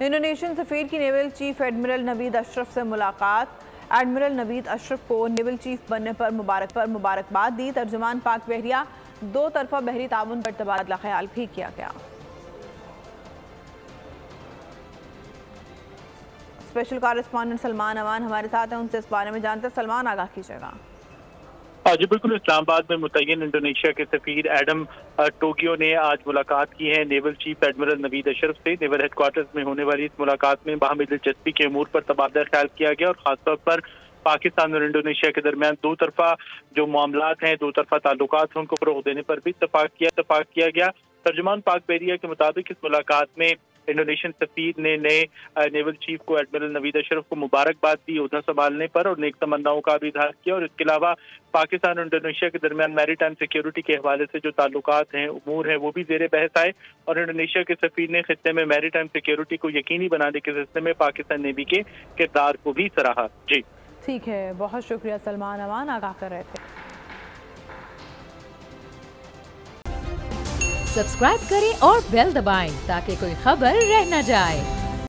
Indonesian सफ़ीर की naval chief admiral Naveed Ashraf से मुलाकात। एडमिरल नवीद अशरफ को नेवल चीफ बनने पर मुबारकबाद दी। तर्जुमान पाक बहरिया दो तरफा बहरी ताउन पर तबादला ख्याल भी किया गया। स्पेशल कॉरेस्पॉन्डेंट सलमान अमान हमारे साथ हैं, उनसे इस बारे में जानते हैं। सलमान, आगाह कीजिएगा। जी बिल्कुल, इस्लामाबाद में मुतय्यन इंडोनेशिया के सफीर एडम टोगियो ने आज मुलाकात की है naval chief admiral Naveed Ashraf से। नेवल हेडक्वार्टर्स में होने वाली इस मुलाकात में बाहमी दिलचस्पी के अमूर पर तबादला ख्याल किया गया और खासतौर पर पाकिस्तान और इंडोनेशिया के दरमियान दो तरफा जो मामलात हैं, दो तरफा ताल्लुकात हैं, उनको फरोग देने पर भी इत्तफाक किया गया। तर्जुमान पाक बहरिया के मुताबिक इस मुलाकात में इंडोनेशियन सफीर ने नए नेवल चीफ को एडमिरल नवीद अशरफ को मुबारकबाद दी ओहदा संभालने पर और नेक तमन्नाओं का भी इजहार किया। और इसके अलावा पाकिस्तान और इंडोनेशिया के दरमियान मैरीटाइम सिक्योरिटी के हवाले से जो ताल्लुकात हैं, उमूर हैं, वो भी ज़ेरे बहस आए और इंडोनेशिया के सफीर ने खित्ते में मैरीटाइम सिक्योरिटी को यकीनी बनाने के सिलसिले में पाकिस्तान नेवी के किरदार को भी सराहा। जी ठीक है, बहुत शुक्रिया सलमान अमान, आगाह कर रहे थे। सब्सक्राइब करें और बेल दबाएं ताकि कोई खबर रह न जाए।